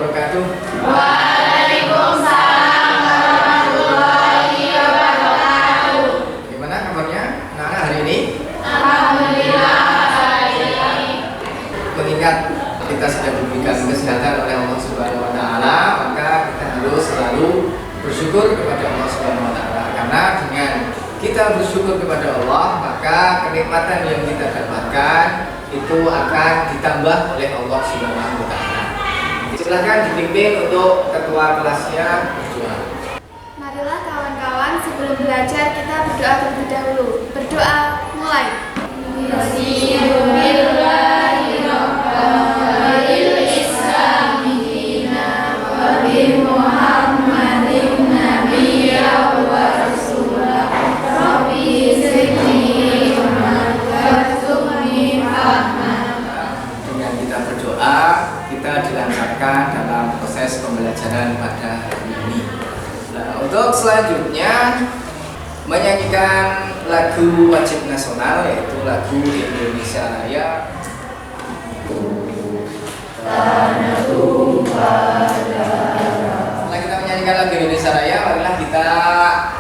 wabarakatuh. Waalaikumsalam warahmatullahi wabarakatuh. Gimana kabarnya anak-anak hari ini? Alhamdulillah baik. Mengingat kita sudah diberikan kesehatan oleh Allah Subhanahu wa taala, maka kita harus selalu bersyukur kepada Allah Subhanahu wa taala. Karena dengan kita bersyukur kepada Allah, maka kenikmatan yang kita dapatkan itu akan ditambah oleh Allah Subhanahu wa taala. Silakan dipimpin untuk ketua kelasnya berdoa. Marilah kawan-kawan, sebelum belajar kita berdoa terlebih dahulu. Berdoa mulai. Dengan kita berdoa, kita dilancarkan dalam proses pembelajaran pada hari ini. Nah, untuk selanjutnya menyanyikan lagu wajib nasional, yaitu lagu Indonesia Raya. Setelah kita menyanyikan lagu Indonesia Raya, marilah kita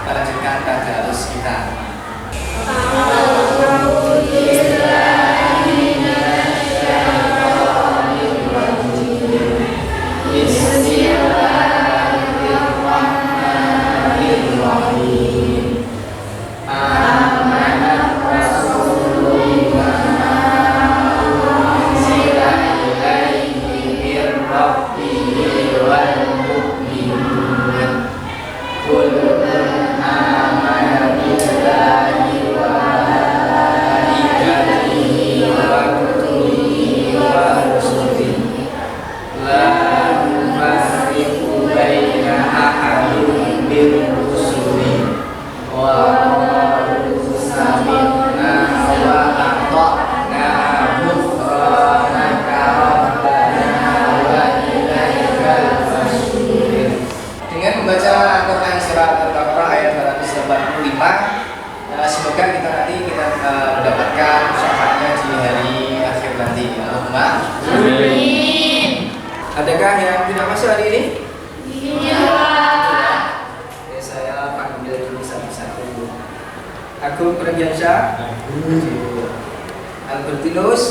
lanjutkan tadarus kita. Semoga kita nanti mendapatkan syafaatnya di hari akhir nanti. Allahumma amin. Adakah yang tidak masuk hari ini? Iya. Oke, saya panggil dulu satu-satu. Agung Pranjansyah, Albertinus,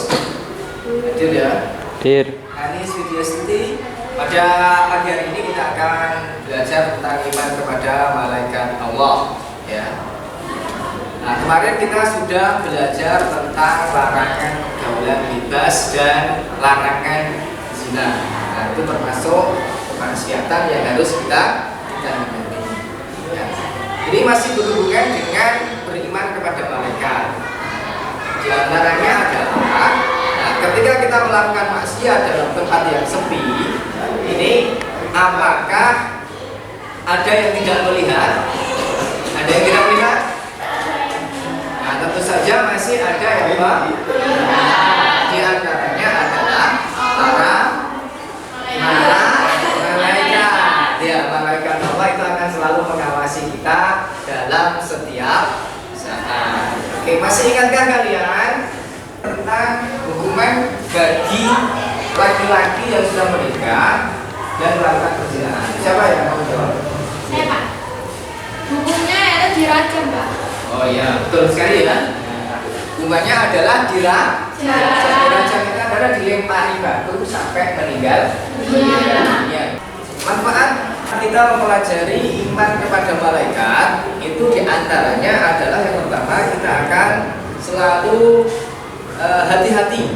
hadir ya. Hadir. Anis Widyastuti. Pada pagi hari ini kita akan belajar tentang iman kepada malaikat Allah, ya. Nah, kemarin kita sudah belajar tentang larangan pergaulan bebas dan larangan zina. Nah, itu termasuk kemaksiatan yang harus kita hindari. Ya. Ini masih berhubungan dengan beriman kepada malaikat. Di antaranya adalah ketika kita melakukan maksiat dalam tempat yang sepi, ini apakah ada yang tidak melihat? Ada yang tidak melihat? Nah, tentu saja masih ada yang di antaranya adalah para malaikat. Ya, malaikat Allah itu akan selalu mengawasi kita dalam setiap saat. Oke, masih ingatkah kalian tentang hukuman bagi laki-laki yang sudah menikah dan melakukan perzinahan? Siapa yang mau jawab? Saya Pak. Hukumnya itu dirajam Pak. Oh iya, betul sekali ya. Hukumannya adalah dirajam, itu adalah dilempari batu sampai meninggal dunia. Manfaat kita mempelajari iman kepada malaikat itu diantaranya adalah yang pertama, kita akan selalu hati-hati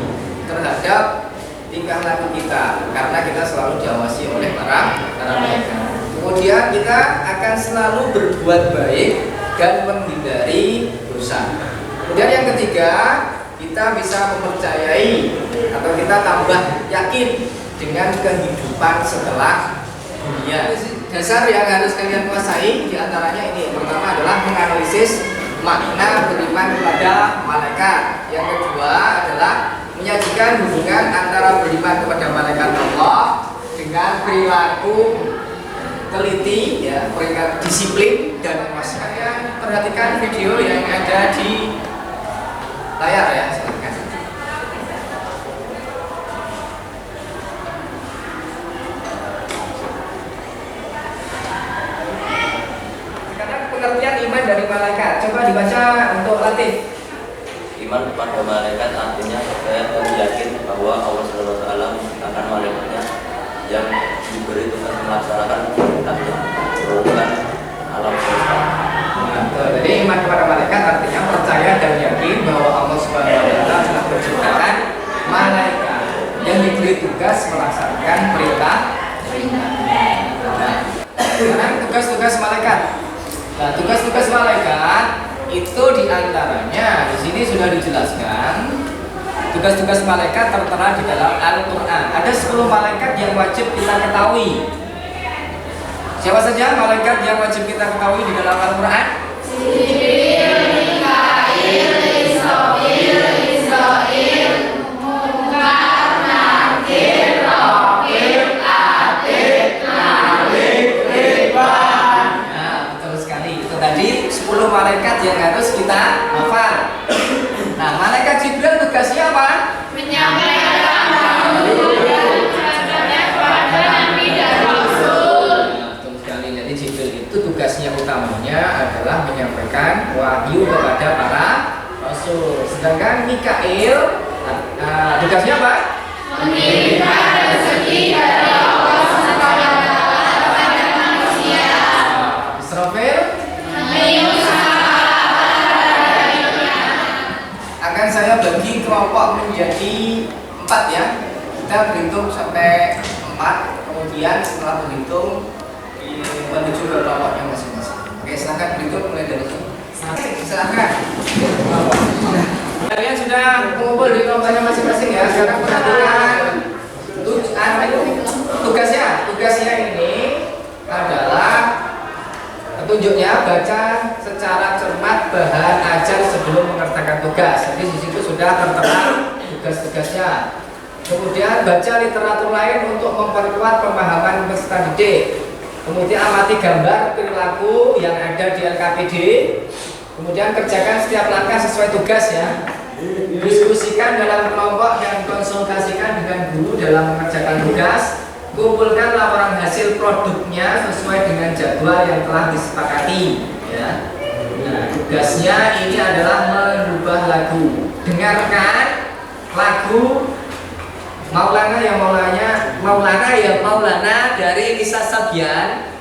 terhadap tingkah laku kita, karena kita selalu diawasi oleh para malaikat. Kemudian kita akan selalu berbuat baik dan menghindari dosa. Kemudian yang ketiga, kita bisa mempercayai atau kita tambah yakin dengan kehidupan setelah dunia. Dasar yang harus kalian kuasai diantaranya ini. Yang pertama adalah menganalisis makna beriman kepada malaikat. Yang kedua adalah menyajikan hubungan antara beriman kepada malaikat Allah dengan perilaku teliti, ya, peringkat disiplin. Dan mas kalian perhatikan video yang ada di layar ya, silakan. beriman kepada malaikat artinya percaya dan yakin bahwa Allah Subhanahu wa taala menciptakan malaikatnya yang diberi tugas melaksanakan perintahnya menurunkan alam semesta. Jadi iman kepada malaikat artinya percaya dan yakin bahwa Allah Subhanahu wa taala telah menciptakan malaikat yang diberi tugas melaksanakan perintah. Sekarang tugas-tugas malaikat. Nah, tugas-tugas malaikat itu diantaranya di sini sudah dijelaskan. Tugas-tugas malaikat tertera di dalam Al-Quran. Ada 10 malaikat yang wajib kita ketahui. Siapa saja malaikat yang wajib kita ketahui di dalam Al-Quran? Jibril, Mikail, Israfil, Israil, Munkar, Nakir, Raqib, Atid, Malik, Ridwan. Nah, betul sekali. Itu tadi 10 malaikat yang harus kita hafal. Nah, malaikat Jibril tugasnya apa? Menyampaikan kepada Nabi dan Rasul. Betul sekali. Jadi Jibril itu tugasnya utamanya adalah menyampaikan wahyu kepada para rasul. Sedangkan Mikail tugasnya apa? Mengirimkan rezeki dari Allah kepada manusia. Israfil akan saya bagi kelompok menjadi 4 ya. Kita berhitung sampai 4, kemudian setelah berhitung menuju ke kelompoknya masing-masing. Oke, silakan berhitung mulai dari sini. Silakan. Kalian sudah mengumpul di kelompoknya masing-masing ya. Sekarang perhatikan tugasnya ini adalah petunjuknya baca secara cermat bahan ajar sebelum mengerjakan tugas. Jadi di situ sudah tertera tugas-tugasnya. Kemudian baca literatur lain untuk memperkuat pemahaman peserta didik. Kemudian amati gambar perilaku yang ada di LKPD. Kemudian kerjakan setiap langkah sesuai tugas ya. Diskusikan dalam kelompok dan konsultasikan dengan guru dalam mengerjakan tugas. Kumpulkan laporan hasil produknya sesuai dengan jadwal yang telah disepakati ya. Nah, tugasnya ini adalah merubah lagu. Dengarkan lagu Maulana ya Maulana dari Nisa Sabian.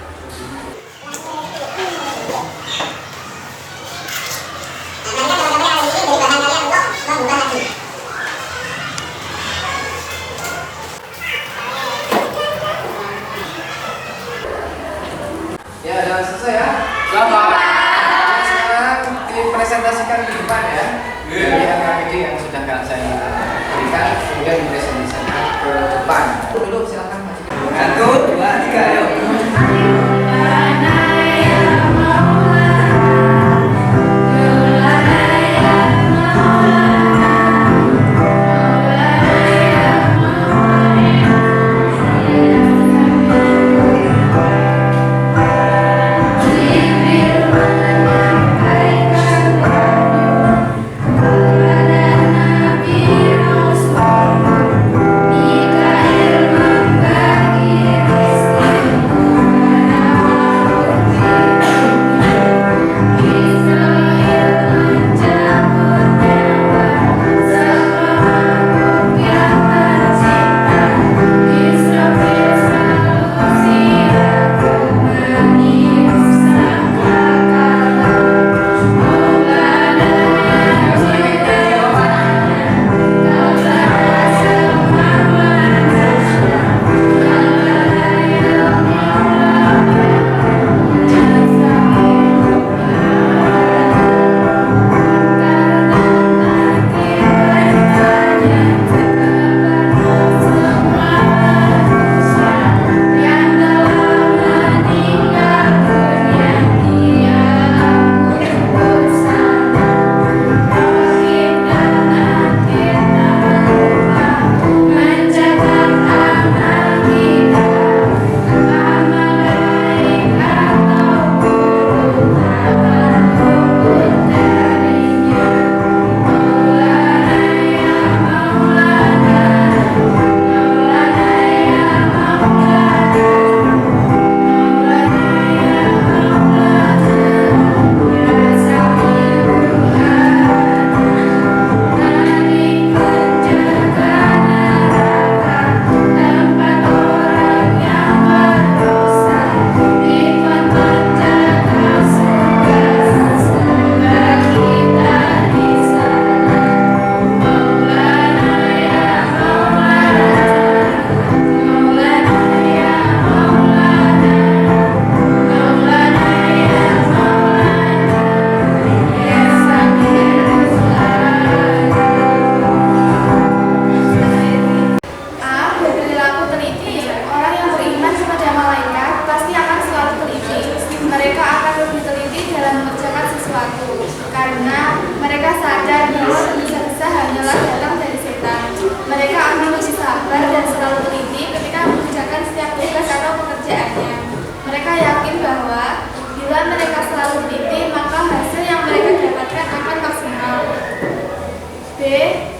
Ya, sudah selesai ya. Selamat. Sekarang dipresentasikan di depan ya. Dari LKPD yang sudah saya berikan, kemudian dipresentasikan ke depan. Dulu silakan. 1, 2, 3, ayo.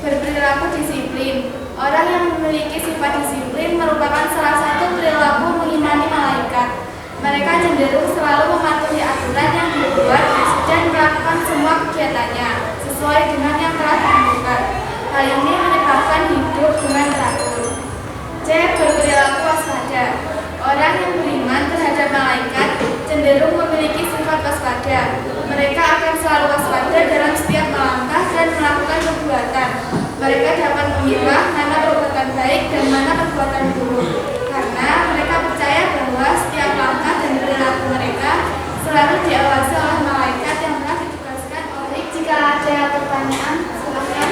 berperilaku disiplin. Orang yang memiliki sifat disiplin merupakan salah satu perilaku mengimani malaikat. Mereka cenderung selalu mematuhi aturan yang dibuat dan melakukan semua kegiatannya sesuai dengan yang telah ditentukan. Hal ini menyebabkan hidup dengan teratur. C. Berperilaku waspada. Orang yang beriman terhadap malaikat cenderung memiliki sifat waspada. Mereka akan selalu waspada dalam setiap melangkah dan melakukan perbuatan. Mereka dapat memilah mana perbuatan baik dan mana perbuatan buruk, karena mereka percaya bahwa setiap langkah dan perilaku mereka selalu diawasi oleh malaikat yang telah ditugaskan oleh. Jika ada pertanyaan, silakan.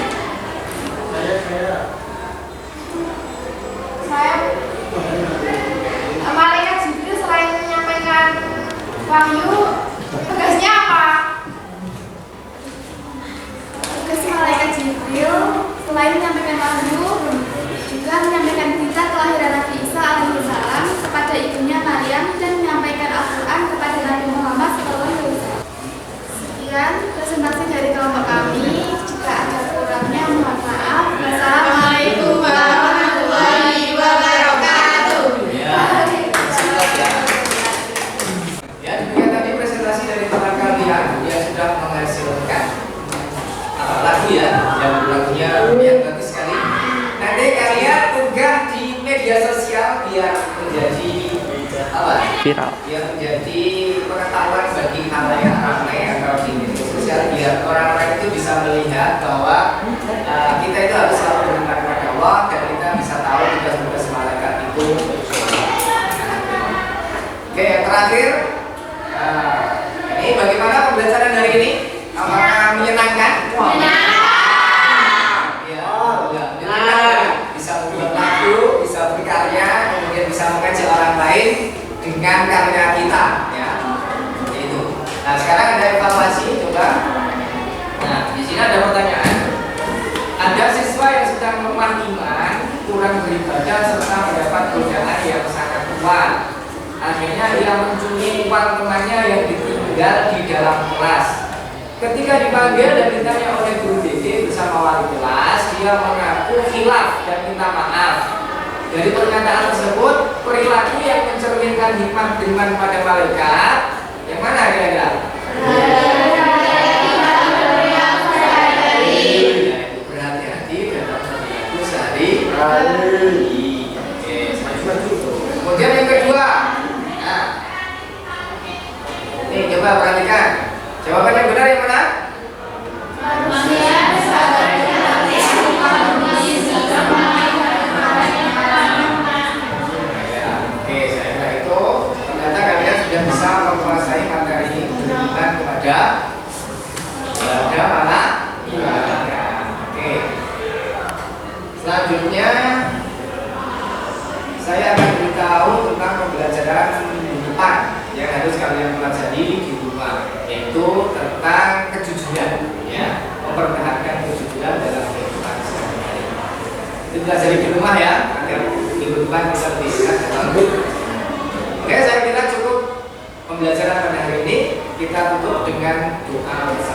Saya malaikat Jibril selain menyampaikan wahyu, tugasnya apa? Tugas malaikat Jibril selain menyampaikan wahyu, juga menyampaikan berita kelahiran Nabi Isa alaihissalam kepada ibunya Maryam dan menyampaikan Al-Quran kepada Nabi Muhammad SAW. Sekian presentasi dari kelompok kami. Jika ada kurangnya mohon maaf. Wassalamualaikum warahmatullahi wabarakatuh. Ya, demikian tadi presentasi dari teman kalian yang sudah menghasilkan lagu ya, yang lagunya yang bagus sekali. Nanti kalian unggah di media sosial biar menjadi apa? Viral. Biar menjadi pengetahuan bagi halayak ramai atau di media sosial, biar orang-orang itu bisa melihat bahwa kita itu harus selalu berhutang kepada Allah dan kita bisa tahu tugas-tugas malaikat itu. Oke, yang terakhir, ini bagaimana pembelajaran hari ini? Apakah menyenangkan? Ya, menyenangkan. Bisa membuat lagu, bisa berkarya, kemudian bisa mengajak orang lain dengan karya kita, ya. Itu. Nah, sekarang ada evaluasi, coba. Nah, di sini ada pertanyaan. Ada siswa yang sedang lemah iman, kurang beribadah serta mendapat godaan yang sangat kuat. Akhirnya dia mencuri uang temannya yang ditinggal di dalam kelas. Ketika dipanggil dan ditanya oleh guru DD bersama wali kelas, dia mengaku khilaf dan minta maaf. Dari pernyataan tersebut, perilaku yang mencerminkan hikmah beriman pada malaikat, yang mana kira-kira? Yaitu berhati-hati dalam perilaku sehari-hari. Oke, kemudian yang kedua, nah, ini coba perhatikan. Jawaban yang benar yang mana? Oke, saya kira itu ternyata kalian sudah bisa menguasai materi ini beriman kepada mana? Oke. Selanjutnya saya akan beritahu tentang pembelajaran depan yang harus kalian pelajari di rumah, yaitu tentang kejujuran, ya, mempertahankan kejujuran dalam kehidupan sehari-hari. Itu pelajari di rumah ya, agar minggu depan bisa lebih sehat dan bagus. Oke, saya kira cukup pembelajaran pada hari ini. Kita tutup dengan doa bersama.